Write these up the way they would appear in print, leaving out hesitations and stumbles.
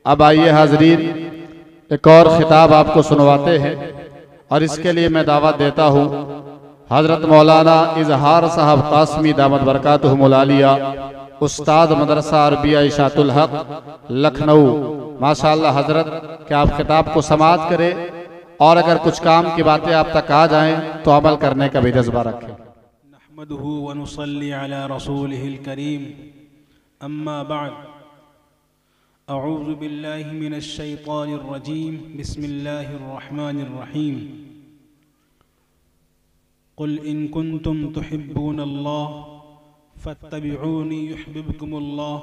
अब आइए हाजरीन, एक और खिताब आपको सुनवाते हैं और इसके लिए मैं दावत देता हूँ हज़रत मौलाना इजहार साहब कासमी दामत बरकातुहुमुल आलिया, उस्ताद मदरसा अरबिया इशातुल हक लखनऊ। माशाअल्लाह हजरत, क्या आप खिताब को समाअत करें और अगर कुछ काम की बातें आप तक आ जाएं तो अमल करने का भी जज्बा रखें। नहमदुहु व नुसल्ली अला रसूलिहिल करीम, अम्मा बाद, अऊज़ु बिल्लाहि मिनश शैतानिर रजीम, बिस्मिल्लाहिर रहमानिर रहीम। कुल इन कुंतुम तुहिब्बूनल्लाह फत्तबिऊनी युहब्बुकुमुल्लाह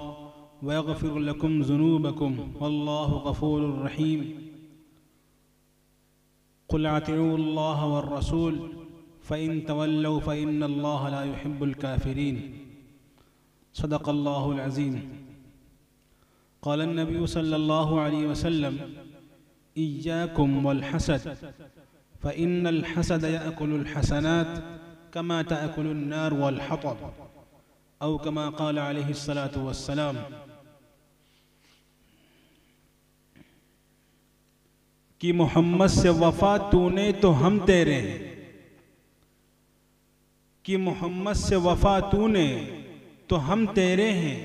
व यग़फिर लकुम ज़ुनूबकुम वल्लाहु गफ़ूरुर रहीम। कुल अतिऊल्लाह वर रसूल फ़इन तवल्लौ फ़इन्नल्लाह ला युहिब्बुल काफ़िरीन। सदक़ल्लाहुल अज़ीम। क़ाल नबी सल्लल्लाहु अलैहि वसल्लम, इय्याकुम वल हसद फ़इन्नल हसद याकुलुल हसनात कमा ताकुलुन नार वल हतब, औ कमा क़ाल अलैहिस्सलातु वस्सलाम। कि मोहम्मद से वफ़ा तूने तो हम तेरे हैं, कि मोहम्मद से वफ़ा तूने तो हम तेरे हैं,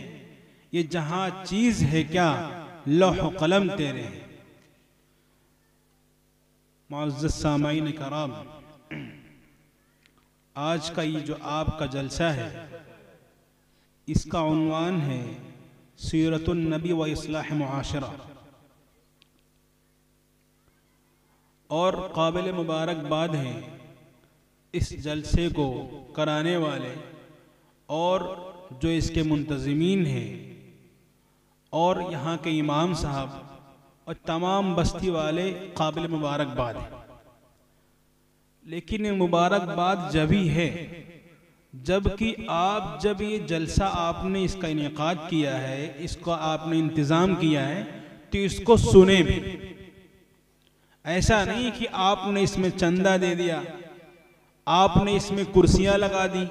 ये जहाँ चीज़ है क्या लौह कलम तेरे हैं। मुअज़्ज़ज़ सामाईन कराम, आज का ये जो आपका जलसा है इसका उन्वान है सीरतुन नबी व इस्लाह मुआशरा, और काबिल मुबारकबाद है इस जलसे को कराने वाले और जो इसके मुंतज़मीन हैं और यहाँ के इमाम साहब और तमाम बस्ती वाले काबिल मुबारकबाद हैं। लेकिन ये मुबारकबाद जब ही है जबकि आप जब ये जलसा आपने इसका इनेकाद किया है, इसको आपने इंतज़ाम किया है, तो इसको सुने भी। ऐसा नहीं कि आपने इसमें चंदा दे दिया, आपने इसमें कुर्सियां लगा दी,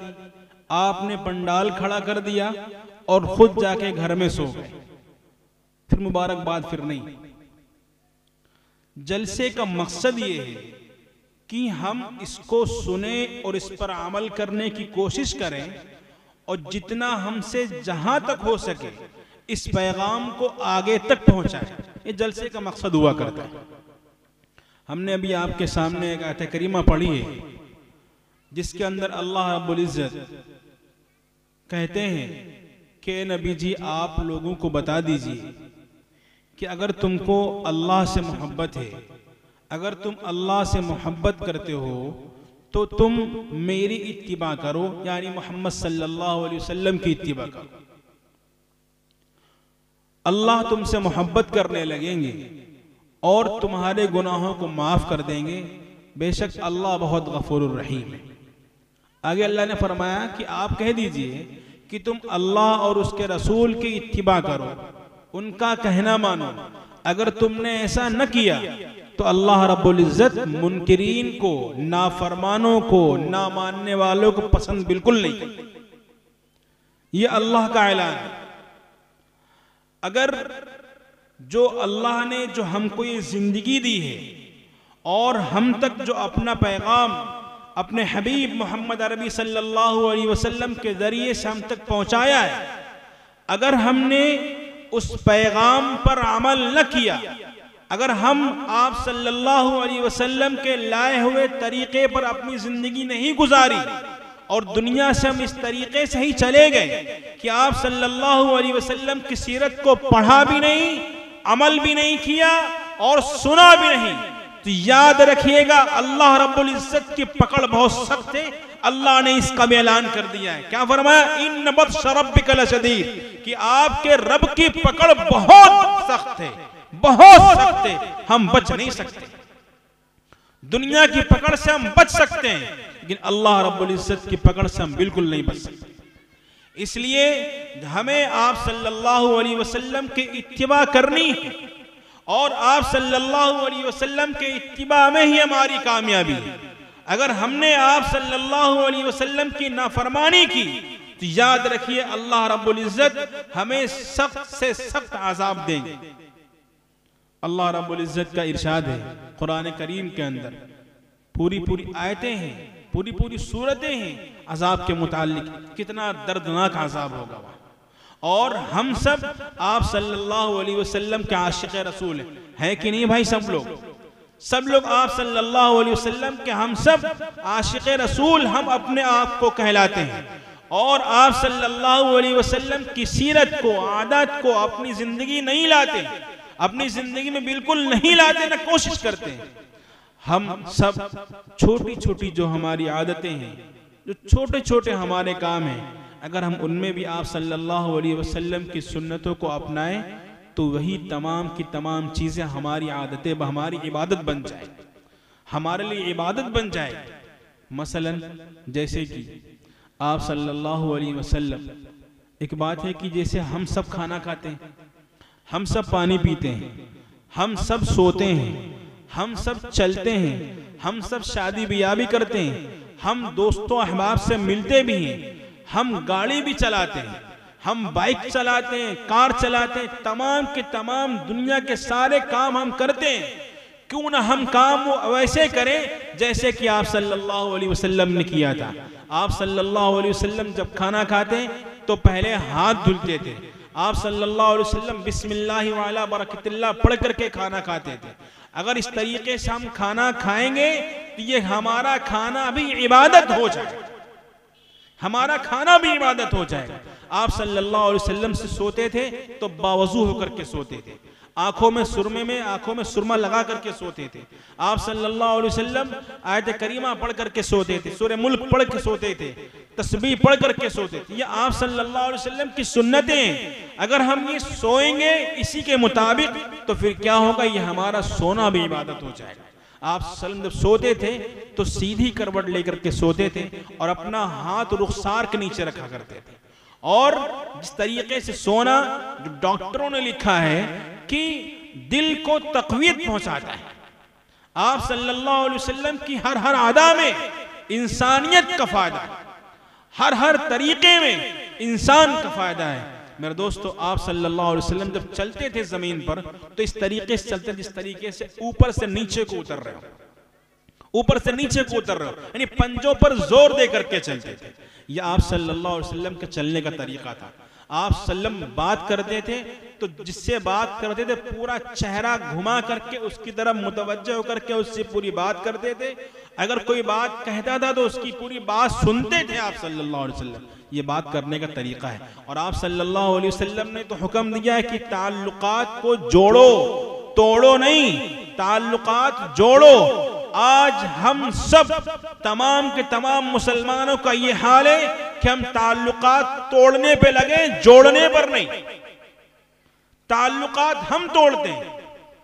आपने पंडाल खड़ा कर दिया और खुद जाके घर में सो गए, फिर मुबारकबाद फिर नहीं। जलसे का मकसद ये है कि हम इसको सुने और इस पर अमल करने की कोशिश करें और जितना हमसे जहां तक हो सके इस पैगाम को आगे तक पहुंचाएं। ये जलसे का मकसद हुआ करता है। हमने अभी आपके सामने एक आयत करीमा पढ़ी है जिसके अंदर अल्लाह रब्बुल इज्जत कहते हैं कि नबी जी आप लोगों को बता दीजिए कि अगर तुमको अल्लाह से मोहब्बत है, अगर तुम अल्लाह से मोहब्बत करते हो तो तुम मेरी इत्तिबा करो, यानी मोहम्मद सल्लल्लाहु अलैहि वसल्लम की इत्तिबा करो। अल्लाह तुमसे मोहब्बत करने लगेंगे और तुम्हारे गुनाहों को माफ कर देंगे, बेशक अल्लाह बहुत गफूरुर रहीम है। आगे अल्लाह ने फरमाया कि आप कह दीजिए कि तुम अल्लाह और उसके रसूल की इत्तिबा करो, उनका कहना मानो। अगर तुमने ऐसा न किया तो अल्लाह रब्बुल इज्जत मुनकिरीन को, नाफरमानों को, ना मानने वालों को पसंद बिल्कुल नहीं करते। ये अल्लाह का ऐलान है। अगर जो अल्लाह ने जो हमको ये जिंदगी दी है और हम तक जो अपना पैगाम अपने हबीब मोहम्मद अरबी सल्लल्लाहु अलैहि वसल्लम के जरिए से हम तक पहुंचाया है, अगर हमने उस पैगाम पर अमल न किया, अगर हम आप सल्लल्लाहु अलैहि वसल्लम के लाए हुए तरीके पर अपनी जिंदगी नहीं गुजारी और दुनिया से हम इस तरीके से ही चले गए कि आप सल्लल्लाहु अलैहि वसल्लम की सीरत को पढ़ा भी नहीं, अमल भी नहीं किया और सुना भी नहीं, तो याद रखिएगा अल्लाह रब्बुल इज्जत की पकड़ बहुत सख्त है। अल्लाह ने इसका भी ऐलान कर दिया है। क्या फरमाया? इन्न बत्श रब्बिक लशदीद, कि आपके रब की पकड़ बहुत सख्त है, बहुत सख्त है, हम बच नहीं सकते। दुनिया की पकड़ से हम बच सकते हैं लेकिन अल्लाह रब्बुल इज्जत की पकड़ से हम बिल्कुल नहीं बच सकते। इसलिए हमें आप सल्लल्लाहु अलैहि वसल्लम की इत्तिबा करनी है और आप सल्लल्लाहु अलैहि वसल्लम के इत्तिबा में ही हमारी कामयाबी है। अगर हमने आप सल्लल्लाहु अलैहि वसल्लम की नाफरमानी की तो याद रखिए अल्लाह रब्बुल इज्जत हमें सख्त से सख्त अज़ाब देंगे। अल्लाह रब्बुल इज़्ज़त का इरशाद है कुरान करीम के अंदर, पूरी पूरी आयतें हैं, पूरी पूरी सूरतें हैं अजाब के मुताल्लिक, कितना दर्दनाक अजाब होगा वहाँ। और हम सब आप सल्लल्लाहु अलैहि वसल्लम के आशिक़ रसूल हैं कि नहीं भाई? सब लोग आप सल्लल्लाहु अलैहि वसल्लम के हम सब आशिक़ रसूल हम अपने आप को कहलाते हैं। और आप सल्लल्लाहु अलैहि वसल्लम की सीरत को, आदत को अपनी जिंदगी नहीं लाते, अपनी जिंदगी में बिल्कुल नहीं लाते, ना कोशिश करते हैं। हम सब छोटी छोटी जो हमारी आदतें हैं, जो छोटे छोटे हमारे काम हैं, अगर हम उनमें भी आप सल्लल्लाहु अलैहि वसल्लम की सुन्नतों को अपनाएं तो वही तमाम की तमाम चीज़ें हमारी आदतें, हमारी इबादत बन जाए, हमारे लिए इबादत बन जाए। मसलन जैसे कि आप सल्लल्लाहु अलैहि वसल्लम, एक बात है कि जैसे हम सब खाना खाते हैं, हम सब पानी पीते हैं, हम सब सोते हैं, हम सब चलते हैं, हम सब शादी ब्याह भी करते हैं, हम दोस्तों अहबाब से मिलते भी हैं, हम गाड़ी भी चलाते हैं, हम बाइक चलाते हैं, कार चलाते हैं, तमाम के तमाम दुनिया के सारे काम हम करते हैं। क्यों ना हम काम वैसे करें जैसे कि आप सल्लल्लाहु अलैहि वसल्लम ने किया था। आप सल्लल्लाहु अलैहि वसल्लम जब खाना खाते तो पहले हाथ धुलते थे। आप सल्लल्लाहु अलैहि वसल्लम बिस्मिल्लाहि व अला बरकतिल्लाह पढ़ करके खाना खाते थे। अगर इस तरीके से हम खाना खाएंगे तो ये हमारा खाना भी इबादत हो जाएगा, हमारा खाना भी इबादत हो जाएगा। आप सल्लल्लाहु अलैहि वसल्लम से सोते थे तो बावजू होकर के सोते थे, आंखों में सुरमा लगा करके सोते थे। आप सल्लल्लाहु अलैहि वसल्लम आयत करीमा पढ़ करके सोते थे, सूरह मुल्क पढ़ के सोते थे, तस्बीह पढ़ करके सोते थे। ये आप सल्लल्लाहु अलैहि वसल्लम की सुन्नतें। अगर हम ये सोएंगे इसी के मुताबिक तो फिर क्या होगा, ये हमारा सोना भी इबादत हो जाएगा। आप सल्लल्लाहु जब सोते थे तो सीधी करवट लेकर के सोते थे और अपना हाथ रुखसार के नीचे रखा करते थे। और जिस तरीके से सोना, जो डॉक्टरों ने लिखा है कि दिल को तक़वियत पहुंचाता है, आप सल्लल्लाहु अलैहि वसल्लम की हर हर अदा में इंसानियत का फायदा, हर तरीके में इंसान का फायदा है। मेरे दोस्तों, आप सल्लल्लाहु अलैहि वसल्लम जब चलते थे जमीन पर तो इस तरीके से चलते, जिस तरीके से ऊपर से नीचे को उतर रहे हो, ऊपर से नीचे को उतर रहे हो, यानी पंजों पर जोर दे करके चलते थे। यह आप सल्लल्लाहु अलैहि वसल्लम के चलने का तरीका था। आप सल्लम बात करते थे तो जिससे बात करते थे पूरा चेहरा घुमा करके उसकी तरफ मुतवज्जह होकर के उससे पूरी बात करते थे। अगर कोई बात कहता था तो उसकी पूरी बात सुनते थे आप सल्लल्लाहु अलैहि वसल्लम। ये बात करने का तरीका है। और आप सल्लल्लाहु अलैहि वसल्लम ने तो हुक्म दिया है कि ताल्लुकात को जोड़ो, तोड़ो नहीं, ताल्लुकात जोड़ो। आज हम सब तमाम के तमाम मुसलमानों का ये हाल है कि हम ताल्लुकात तोड़ने पे लगे, जोड़ने पर नहीं। ताल्लुकात हम तोड़ते हैं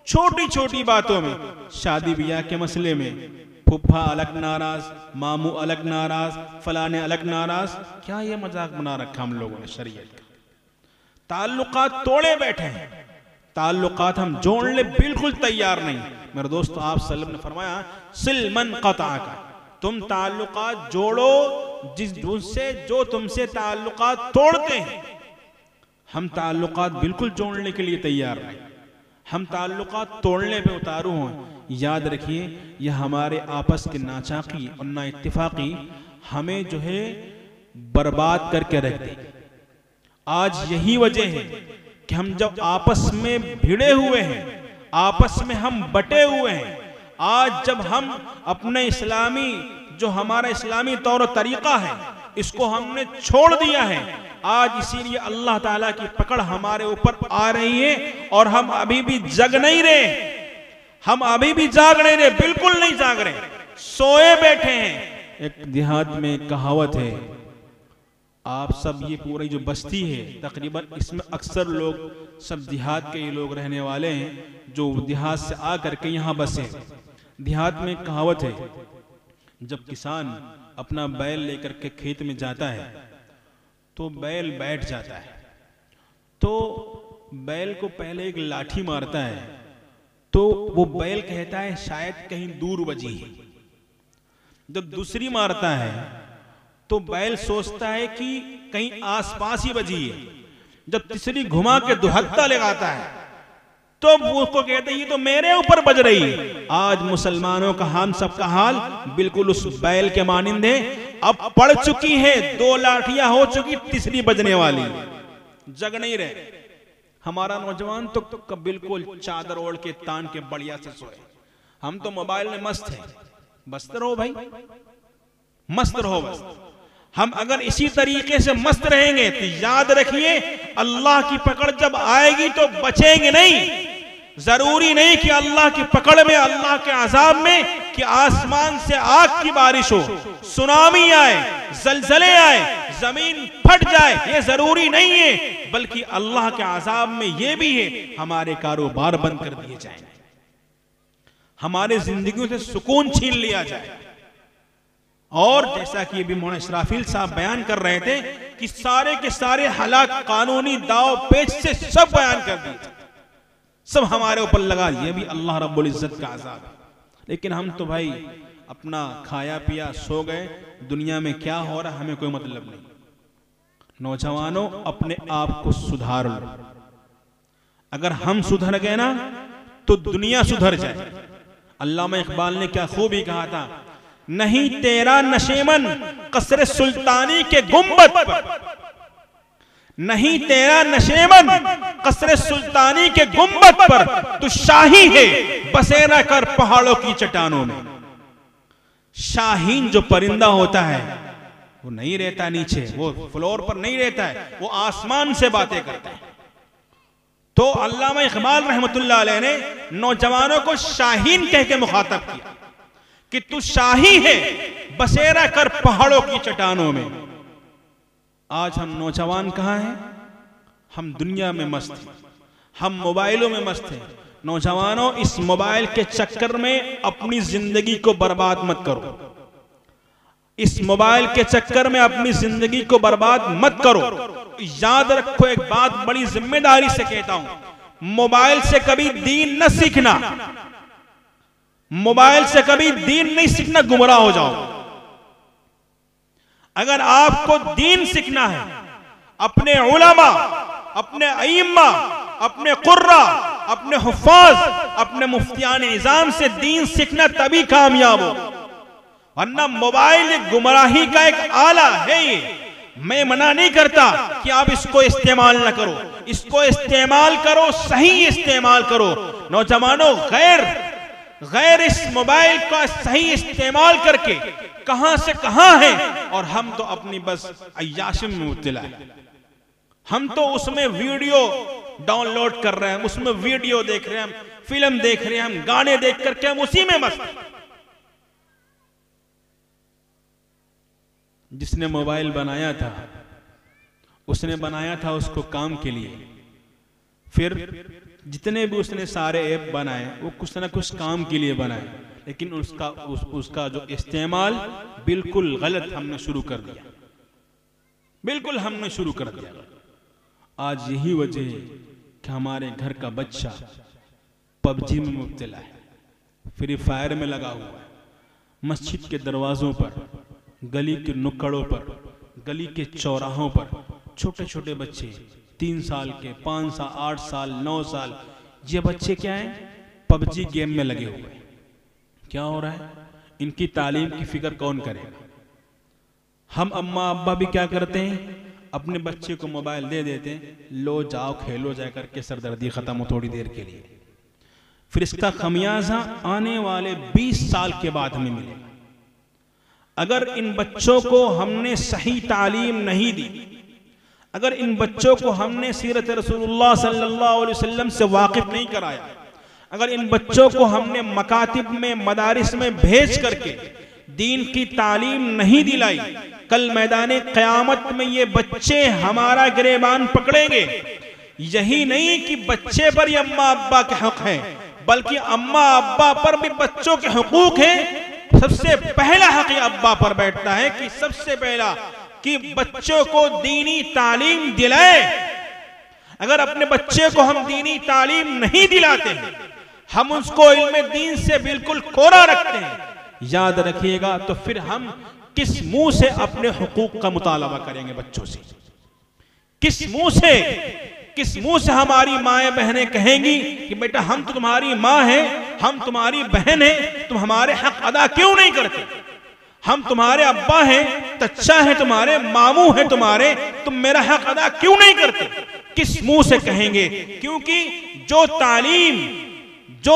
छोटी छोटी बातों में, शादी ब्याह के मसले में, फुफ्फा अलग नाराज, मामू अलग नाराज, फलाने अलग नाराज। क्या ये मजाक बना रखा हम लोगों ने शरीयत का? ताल्लुकात तोड़े बैठे हैं, ताल्लुकात हम जोड़ने बिल्कुल तैयार नहीं। मेरे दोस्तों, आप सल्लल्लाहु अलैहि वसल्लम ने फरमाया सिल मन क़ताअका, तुम ताल्लुकात जोड़ो जिससे जो तुमसे ताल्लुकात तोड़ते हैं। हम ताल्लुकात बिल्कुल जोड़ने के लिए तैयार नहीं, हम ताल्लुकात तोड़ने पे उतारू हों। याद रखिए, यह हमारे आपस के नाचाकी और ना इत्तिफाकी हमें जो है बर्बाद करके रख देगी। आज यही वजह है कि हम जब आपस में भिड़े हुए हैं, आपस में हम बटे हुए हैं, आज जब हम अपने इस्लामी जो हमारा इस्लामी तौर तरीका है इसको हमने छोड़ दिया है, आज इसीलिए अल्लाह ताला की पकड़ हमारे ऊपर आ रही है और हम अभी भी जग नहीं रहे, हम अभी भी जाग नहीं रहे, बिल्कुल नहीं जाग रहे, सोए बैठे हैं। एक देहात में कहावत है, आप सब ये पूरी जो बस्ती है तकरीबन इसमें अक्सर लोग सब देहात के ये लोग रहने वाले हैं जो देहात से आ करके यहाँ बसे। देहात में कहावत है, जब किसान अपना बैल लेकर के खेत में जाता है तो बैल बैठ जाता है, तो बैल को पहले एक लाठी मारता है तो वो बैल कहता है शायद कहीं दूर बजी है। जब दूसरी मारता है तो बैल सोचता है कि कहीं आसपास ही बजी है। जब तीसरी घुमा के दुहत्ता लगाता है तो वो उसको कहते हैं ये तो मेरे ऊपर बज रही है। आज मुसलमानों का, हम सबका हाल बिल्कुल उस बैल के मानिंद है। अब पड़ चुकी है, 2 लाठियां हो चुकी, तीसरी बजने वाली, जग नहीं रहे। हमारा नौजवान तो बिल्कुल चादर ओढ़ के तान के बढ़िया से सोए। हम तो मोबाइल में मस्त हैं। मस्त रहो भाई, मस्त रहो बस। हम अगर इसी तरीके से मस्त रहेंगे तो याद रखिए अल्लाह की पकड़ जब आएगी तो बचेंगे नहीं। जरूरी नहीं कि अल्लाह की पकड़ में, अल्लाह के अजाब में कि आसमान से आग की बारिश हो, सुनामी आए, जलजले आए, जमीन फट जाए, ये जरूरी नहीं है। बल्कि अल्लाह के अजाब में ये भी है हमारे कारोबार बंद कर दिए जाए, हमारे जिंदगियों से सुकून छीन लिया जाए। और जैसा कि अभी मौलाना इस्राफील साहब बयान कर रहे थे कि सारे के सारे हालात कानूनी दाव पेच से सब बयान कर दिए, सब हमारे ऊपर लगा, ये भी अल्लाह रब्बुल इज्जत का अज़ाब है। लेकिन हम तो भाई अपना खाया पिया सो गए, दुनिया में क्या हो रहा हमें कोई मतलब नहीं। नौजवानों, अपने आप को सुधार लो। अगर हम सुधर गए ना तो दुनिया सुधर जाए। अल्लामा इकबाल ने क्या खूब ही कहा था, नहीं तेरा नशेमन कसरे सुल्तानी के गुंबद पर, नहीं तेरा नशेमन कसरे सुल्तानी के गुंबद पर, तू शाही है बसेरा कर पहाड़ों की चट्टानों में। शाहीन जो परिंदा होता है वो नहीं रहता नीचे, वो फ्लोर पर नहीं रहता है, वो आसमान से बातें करता है। तो अल्लामा इकबाल रहमतुल्लाह अलैह ने नौजवानों को शाहीन कह के मुखातब किया कि तू शाही है बसेरा कर पहाड़ों की चट्टानों में। आज हम नौजवान कहां हैं? हम दुनिया में मस्त हैं, हम मोबाइलों में मस्त हैं। नौजवानों, इस मोबाइल के चक्कर में अपनी जिंदगी को बर्बाद मत करो। इस मोबाइल के चक्कर में अपनी जिंदगी को बर्बाद मत करो। याद रखो, एक बात बड़ी जिम्मेदारी से कहता हूं, मोबाइल से कभी दीन न सीखना, मोबाइल से कभी दीन नहीं सीखना, गुमराह हो जाओ। अगर आपको दीन सीखना है, अपने उलमा, अपने अइम्मा, अपने कुर्रा, अपने हुफ्फाज, अपने मुफ्तियान निजाम से दीन सीखना, तभी कामयाब हो। वरना मोबाइल गुमराही का एक आला है। ये मैं मना नहीं करता कि आप इसको इस्तेमाल ना करो, इसको इस्तेमाल करो, सही इस्तेमाल करो। नौजवानों, गैर इस मोबाइल का सही इस्तेमाल करके कहां से कहां है, और हम तो अपनी बस अय्याशी में मुब्तला है। हम तो उसमें वीडियो डाउनलोड कर रहे हैं, उसमें वीडियो देख रहे हैं, हम फिल्म देख रहे हैं, हम गाने देख करके हम उसी में मस्त। जिसने मोबाइल बनाया था, उसने बनाया था उसको काम के लिए। फिर जितने भी उसने सारे ऐप बनाए वो कुछ ना कुछ काम के लिए बनाए, लेकिन उसका जो इस्तेमाल बिल्कुल गलत हमने शुरू कर दिया, बिल्कुल हमने शुरू कर दिया। आज यही वजह है कि हमारे घर का बच्चा पबजी में मुब्तला है, फ्री फायर में लगा हुआ है। मस्जिद के दरवाजों पर, गली के नुक्कड़ों पर, गली के चौराहों पर छोटे छोटे बच्चे, 3 साल के, 5 साल, 8 साल, 9 साल, ये बच्चे क्या हैं? पबजी गेम में लगे हुए हैं। क्या हो रहा है? इनकी तालीम की फिक्र कौन करेगा? हम अम्मा अब्बा भी क्या करते हैं? अपने बच्चे को मोबाइल दे देते हैं, लो जाओ खेलो, जा करके सरदर्दी खत्म हो थोड़ी देर के लिए। फिर इसका खमियाजा आने वाले 20 साल के बाद हमें मिलेगा। अगर इन बच्चों को हमने सही तालीम नहीं दी, अगर इन बच्चों को हमने सीरत रसूलुल्लाह सल्लल्लाहु अलैहि वसल्लम से वाकिफ नहीं कराया, अगर इन बच्चों को हमने मकातिब में, मदारिस में भेज करके दीन की तालीम नहीं दिलाई, कल मैदान क़यामत में ये बच्चे हमारा गिरेबान पकड़ेंगे। यही नहीं कि बच्चे पर ही अम्मा अब्बा के हक हैं, बल्कि अम्मा अब्बा पर भी बच्चों के हुकूक हैं। सबसे पहला हक अब्बा पर बैठता है कि सबसे पहला कि बच्चों को दीनी तालीम दिलाए। अगर अपने बच्चे को हम दीनी तालीम नहीं दिलाते हैं, हम उसको इल्म दीन से बिल्कुल कोरा रखते हैं, याद रखिएगा, तो फिर हम किस मुंह से अपने हुकूक का मुतालबा करेंगे बच्चों से? किस मुंह से किस मुंह से हमारी माएँ बहनें कहेंगी कि बेटा हम तो तुम्हारी माँ हैं, हम तुम्हारी बहन हैं, तुम हमारे हक अदा क्यों नहीं करते? हम तुम्हारे अब्बा हैं, चचा हैं तुम्हारे, मामू हैं तुम्हारे, तुम मेरा हक अदा क्यों नहीं करते? किस मुंह से कहेंगे? क्योंकि जो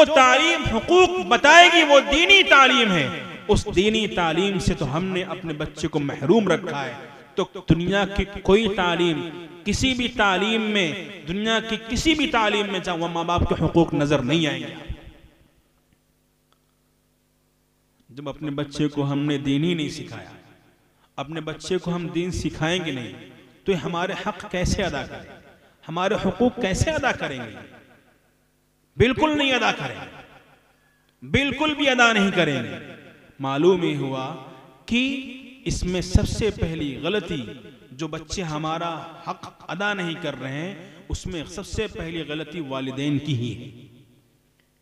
तालीम हुकूक बताएगी वो दीनी तालीम है। उस दीनी तालीम से तो हमने अपने बच्चे को महरूम रखा है। तो दुनिया की कोई तालीम, किसी भी तालीम में, दुनिया की किसी भी तालीम में जाओ, माँ बाप के हुकूक नजर नहीं आएंगे। जब अपने बच्चे को हमने दीन ही नहीं सिखाया, अपने बच्चे को हम दीन सिखाएंगे नहीं, तो हमारे हक कैसे अदा करें, हमारे हुकूक कैसे अदा करेंगे? बिल्कुल नहीं अदा करेंगे, बिल्कुल भी अदा नहीं करेंगे। मालूम ही हुआ कि इसमें सबसे पहली गलती, जो बच्चे हमारा हक अदा नहीं कर रहे हैं, उसमें सबसे पहली गलती वालिदैन की ही है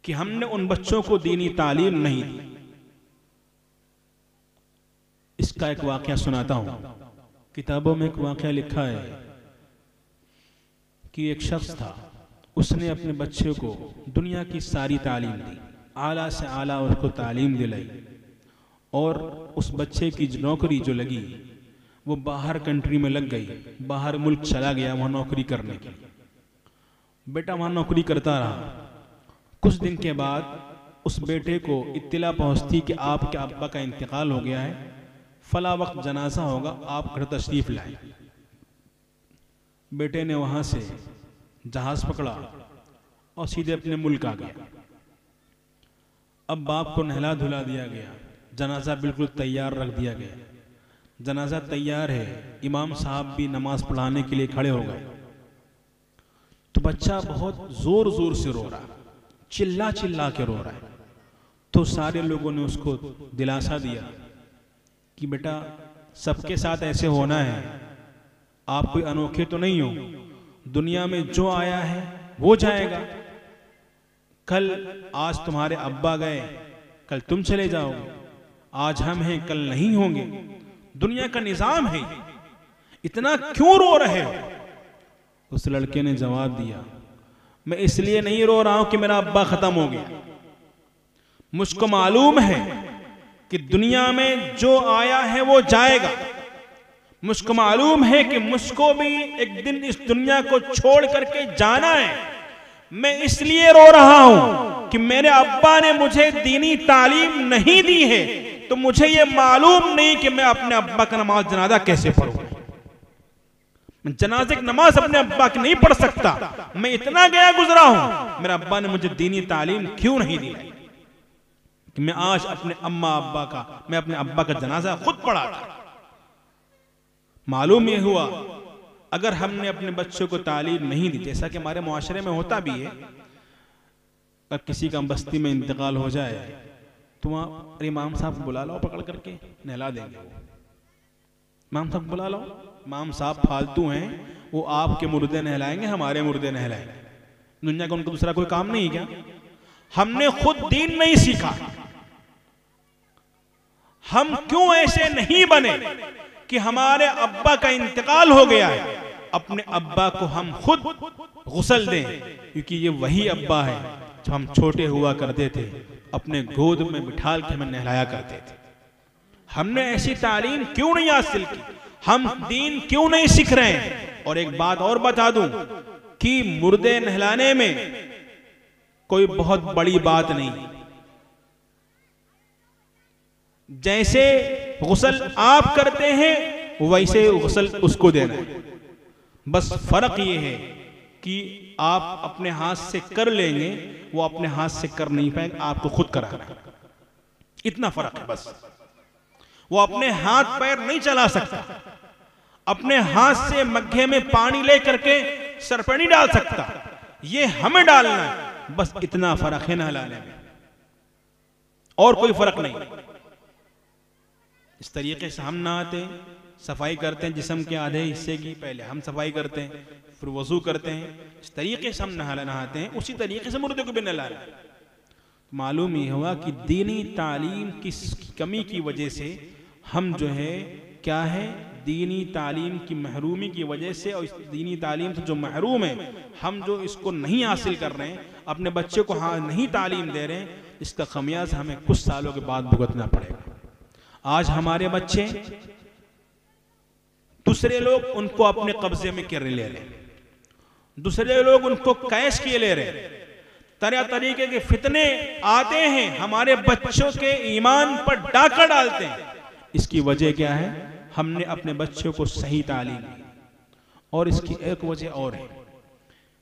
कि हमने उन बच्चों को दीनी तालीम नहीं दी। इसका एक वाकया सुनाता हूं। किताबों में एक वाकया लिखा है कि एक शख्स था, उसने अपने बच्चे को दुनिया की सारी तालीम दी, आला से आला उसको तालीम दिलाई, और उस बच्चे की नौकरी जो लगी वो बाहर कंट्री में लग गई, बाहर मुल्क चला गया वहां नौकरी करने के लिए। बेटा वहां नौकरी करता रहा। कुछ दिन के बाद उस बेटे को इत्तिला पहुंचती कि आपके अब्बा का इंतकाल हो गया है, फला वक्त जनाजा होगा, आप घर तशरीफ लाए। बेटे ने वहां से जहाज पकड़ा और सीधे अपने मुल्क आ गया। अब बाप को नहला धुला दिया गया, जनाजा बिल्कुल तैयार रख दिया गया, जनाजा तैयार है, इमाम साहब भी नमाज पढ़ाने के लिए खड़े हो गए। तो बच्चा बहुत जोर जोर से रो रहा, चिल्ला चिल्ला के रो रहा है। तो सारे लोगों ने उसको दिलासा दिया कि बेटा सबके साथ ऐसे होना है, आप कोई अनोखे तो नहीं हो, दुनिया में जो आया है वो जाएगा। कल आज तुम्हारे अब्बा गए, कल तुम चले जाओगे, आज हम हैं कल नहीं होंगे, दुनिया का निजाम है, इतना क्यों रो रहे हो? उस लड़के ने जवाब दिया, मैं इसलिए नहीं रो रहा हूं कि मेरा अब्बा खत्म हो गया, मुझको मालूम है कि दुनिया में जो आया है वो जाएगा, मुझको मालूम है कि मुझको भी एक दिन इस दुनिया को छोड़ करके जाना है। मैं इसलिए रो रहा हूं कि मेरे अब्बा ने मुझे दीनी तालीम नहीं दी है, तो मुझे ये मालूम नहीं कि मैं अपने अब्बा का नमाज जनाजा कैसे पढ़ूं। मैं जनाजे की नमाज अपने अब्बा की नहीं पढ़ सकता, मैं इतना गया गुजरा हूं, मेरे अब्बा ने मुझे दीनी तालीम क्यों नहीं दी कि मैं आज अपने मैं अपने अब्बा का जनाजा खुद पढ़ा था। मालूम ये हुआ, अगर हमने अपने बच्चों को तालीम नहीं दी, जैसा कि हमारे मुआशरे में होता भी है, अगर किसी का बस्ती में इंतकाल हो जाए तो वहां इमाम साहब को बुला लो, पकड़ करके नहला देंगे। इमाम साहब बुला लो, इमाम साहब फालतू हैं, वो आपके मुर्दे नहलाएंगे, हमारे मुर्दे नहलाएंगे। दुनिया का उनका दूसरा कोई काम नहीं क्या? हमने खुद दीन नहीं सीखा, हम क्यों ऐसे नहीं बने कि हमारे अब्बा का इंतकाल हो गया है, अपने अब्बा को हम खुद गुस्ल दें, क्योंकि ये वही अब्बा है जो हम छोटे हुआ करते थे, अपने गोद में बिठाल के हमें नहलाया करते थे। हमने ऐसी तालीम क्यों नहीं हासिल की, हम दीन क्यों नहीं सीख रहे हैं? और एक बात और बता दूं कि मुर्दे नहलाने में कोई बहुत बड़ी बात नहीं, जैसे गुस्ल आप करते हैं वैसे गुस्ल उसको देना है। बस फर्क ये है कि आप अपने हाथ से कर लेंगे, वो अपने हाथ से कर नहीं पाएंगे, आपको खुद कराना है, इतना फर्क है बस। वो अपने हाथ पैर नहीं चला सकता, अपने हाथ से मग्घे में पानी ले करके सर पर नहीं डाल सकता, ये हमें डालना है, बस इतना फर्क है नहलाने में, और कोई फर्क नहीं। इस तरीके से हम नहाते हैं, सफाई करते हैं जिस्म के आधे हिस्से की, पहले हम सफाई करते हैं, फिर वजू करते हैं, इस तरीके से हम नहाते हैं, उसी तरीके से मुर्दे को भी नहलाना है। मालूम ये हुआ कि दीनी तालीम की कमी की वजह से हम जो है क्या है, दीनी तालीम की महरूमी की वजह से और इस दीनी तालीम से जो महरूम है, हम जो इसको नहीं हासिल कर रहे हैं, अपने बच्चे को नहीं तालीम दे रहे हैं, इसका खमियाजा हमें कुछ सालों के बाद भुगतना पड़ेगा। आज हमारे बच्चे दूसरे लोग उनको अपने कब्जे में कर ले रहे हैं, दूसरे लोग उनको कैश किए ले रहे हैं, तरह तरीके के फितने आते हैं, हमारे बच्चों के ईमान पर डाका डालते हैं। इसकी वजह क्या है? हमने अपने बच्चों को सही तालीम दी। और इसकी एक वजह और है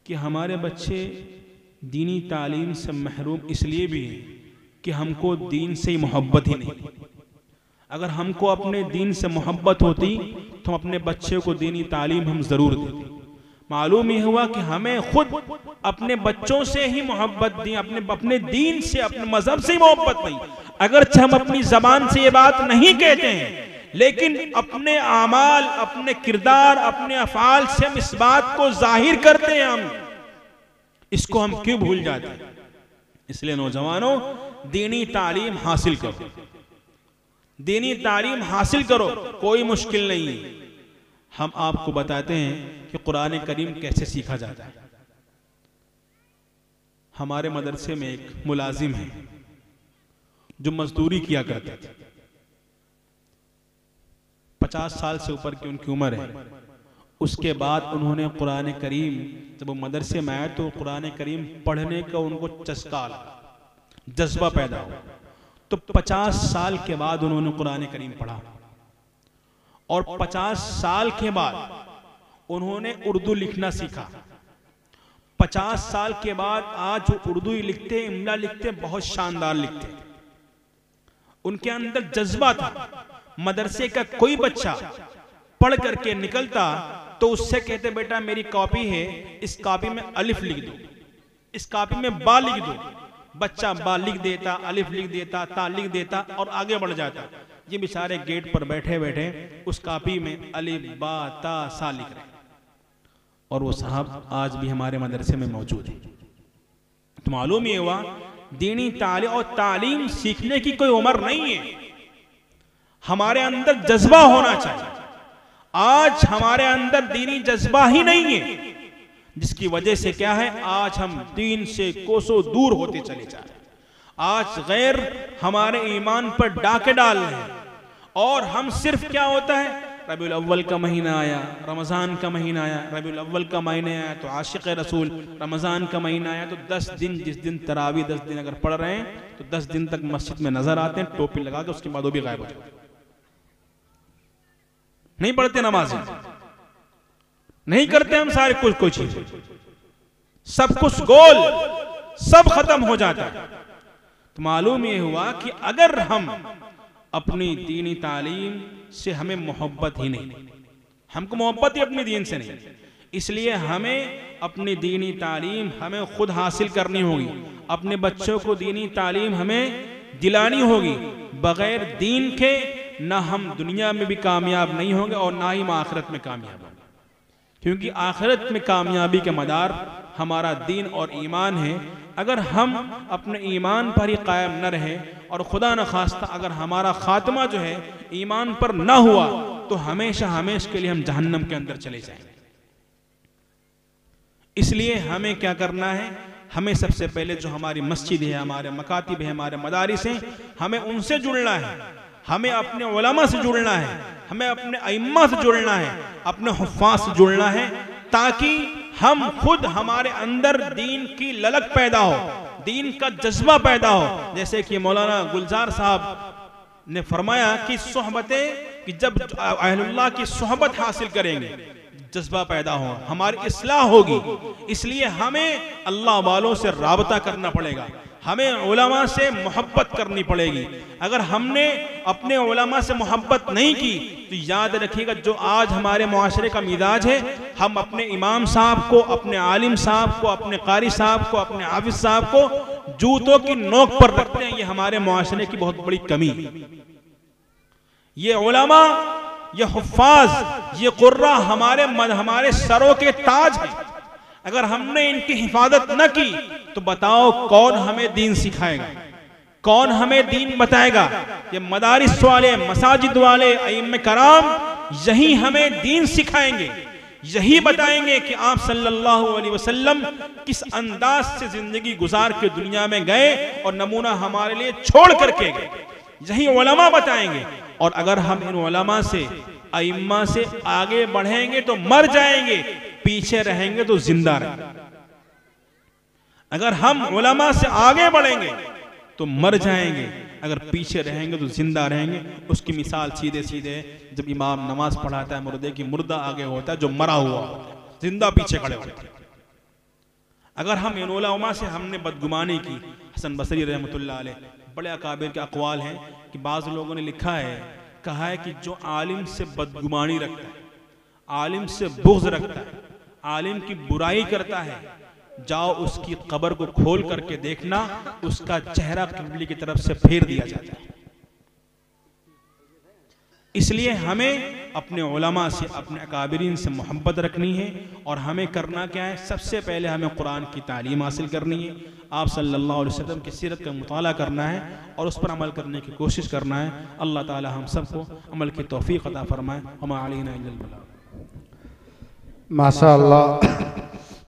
कि हमारे बच्चे दीनी तालीम से महरूम इसलिए भी हैं कि हमको दीन से ही मोहब्बत ही नहीं। अगर हमको अपने दीन से मोहब्बत होती तो हम अपने बच्चे को दीनी तालीम हम जरूर देते। मालूम ये हुआ कि हमें खुद अपने बच्चों से ही मोहब्बत दी, अपने दीन से, अपने मजहब से ही मोहब्बत नहीं। अगरचे हम अपनी जबान से ये बात नहीं कहते हैं, लेकिन अपने आमाल, अपने किरदार, अपने अफाल से हम इस बात को जाहिर करते हैं। हम इसको हम क्यों भूल जाते हैं? इसलिए नौजवानों, दीनी तालीम हासिल करो, दीनी तालीम हासिल करो, कोई मुश्किल नहीं है। हम आपको बताते हैं कि कुरान करीम कैसे सीखा जाता है। हमारे मदरसे में एक मुलाजिम है जो मजदूरी किया करते थे, 50 साल से ऊपर की उनकी उम्र है। उसके बाद उन्होंने कुरान करीम, जब वो मदरसे में आए तो कुरान करीम पढ़ने का उनको चस्का लगा, जज्बा पैदा हुआ। तो 50 साल के बाद उन्होंने कुरान करीम पढ़ा और 50 साल के बाद उन्होंने उर्दू लिखना सीखा। 50 साल के बाद आज वो उर्दू ही लिखते, इमला लिखते, बहुत शानदार लिखते। उनके अंदर जज्बा था। मदरसे का कोई बच्चा पढ़ करके निकलता तो उससे कहते, बेटा मेरी कॉपी है, इस कॉपी में अलिफ लिख दो, इस कॉपी में बा लिख दो। बच्चा बा लिख देता, अलिफ लिख देता, ता लिख देता और आगे बढ़ जाता। ये बेचारे गेट पर बैठे बैठे उस कॉपी में अलिफ बा ता सा लिख रहे। और वो साहब आज भी हमारे मदरसे में मौजूद है। तो मालूम ये हुआ, दीनी तालीम और तालीम सीखने की कोई उम्र नहीं है। हमारे अंदर जज्बा होना चाहिए। आज हमारे अंदर दीनी जज्बा ही नहीं है, जिसकी वजह से क्या है, आज हम दीन से कोसों दूर होते चले जा रहे हैं। आज गैर हमारे ईमान पर डाके डाल रहे हैं। और हम सिर्फ क्या होता है, रबीउल अव्वल का महीना आया, रमज़ान का महीना आया, रबीउल अव्वल का महीना आया तो आशिक़ रसूल, रमज़ान का महीना आया तो 10 दिन, जिस दिन तरावी 10 दिन अगर पढ़ रहे हैं तो 10 दिन तक मस्जिद में नजर आते हैं टोपी लगा के, उसके बाद वो भी गायब हो जाते हैं। नहीं पढ़ते नमाज, नहीं करते हम सारे कुछ चीज, सब कुछ गोल, सब खत्म हो जाता है। तो मालूम ये हुआ कि अगर हम अपनी दीनी तालीम से, हमें मोहब्बत ही नहीं, हमको मोहब्बत ही अपनी दीन से नहीं, इसलिए हमें अपनी दीनी तालीम हमें खुद हासिल करनी होगी। अपने बच्चों को दीनी तालीम हमें दिलानी होगी। बगैर दीन के ना हम दुनिया में भी कामयाब नहीं होंगे और ना ही हम आखिरत में कामयाब होंगे, क्योंकि आखिरत में कामयाबी के मदार हमारा दीन और ईमान है। अगर हम अपने ईमान पर ही कायम न रहे और खुदा न खास्ता अगर हमारा खात्मा जो है ईमान पर न हुआ तो हमेशा हमेशा के लिए हम जहन्नम के अंदर चले जाएंगे। इसलिए हमें क्या करना है, हमें सबसे पहले जो हमारी मस्जिद है, हमारे मकातिब है, हमारे मदारिस हैं, हमें उनसे जुड़ना है, हमें अपने उलमा से जुड़ना है, हमें अपने अइम्मा से जुड़ना है, अपने हुफ़्फ़ाज़ से जुड़ना है, ताकि हम खुद हमारे अंदर दीन की ललक पैदा हो, दीन का जज्बा पैदा हो। जैसे कि मौलाना गुलजार साहब ने फरमाया कि सोहबतें, कि जब अहलुल्लाह की सोहबत हासिल करेंगे जज्बा पैदा हो, हमारी इस्लाह होगी। इसलिए हमें अल्लाह वालों से राबता करना पड़ेगा, हमें उलमा से मोहब्बत करनी पड़ेगी। अगर हमने अपने उलमा से मोहब्बत नहीं की तो याद रखिएगा, जो आज हमारे मुआशरे का मिजाज है, हम अपने इमाम साहब को, अपने आलिम साहब को, अपने कारी साहब को, अपने हाफिज साहब को जूतों की नोक पर रखते हैं। ये हमारे मुआशरे की बहुत बड़ी कमी है। ये उलमा, ये हुफ़्फ़ाज़, ये कुर्रा हमारे सरों के ताज हैं। अगर हमने इनकी हिफाजत न की तो बताओ कौन हमें दीन सिखाएगा, कौन हमें दीन बताएगा। ये मदारिस वाले, मसाजिद वाले, अइम्मे कराम, यही हमें दीन सिखाएंगे, यही बताएंगे कि आप सल्लल्लाहु अलैहि वसल्लम किस अंदाज से जिंदगी गुजार के दुनिया में गए और नमूना हमारे लिए छोड़ करके गए, यही उलमा बताएंगे। और अगर हम इन उलमा से, अइम्मा से आगे बढ़ेंगे तो मर जाएंगे, पीछे रहेंगे तो जिंदा रहेंगे। अगर हम उलमा से आगे बढ़ेंगे तो मर जाएंगे, अगर पीछे रहेंगे तो जिंदा रहेंगे। उसकी मिसाल सीधे सीधे जब इमाम नमाज पढ़ाता है मुर्दे की, मुर्दा आगे होता है, जो मरा हुआ होता है, जिंदा पीछे खड़े होते हैं। अगर हम इन उलमा से हमने बदगुमानी की, हसन बसरी रहमतुल्लाह अलैह, बड़े अकाबिर के अक़वाल हैं कि बाज़ लोगों ने लिखा है, कहा है कि जो आलिम से बदगुमानी रखता है, आलिम से बुग़्ज़ रखता है, आलिम की बुराई करता है, जाओ उसकी कब्र को खोल करके देखना, उसका चेहरा क़िबले की तरफ से फेर दिया जाता है। इसलिए हमें अपने उलमा से, अपने अकाबिरीन से मोहब्बत रखनी है। और हमें करना क्या है, सबसे पहले हमें कुरान की तालीम हासिल करनी है, आप सल्लल्लाहु अलैहि वसल्लम की सीरत का मुताला करना है और उस पर अमल करने की कोशिश करना है। अल्लाह ताला हम सबको अमल की तौफीक अता फरमाए। वमा अलैना इल्लल बलाग। माशा अल्लाह।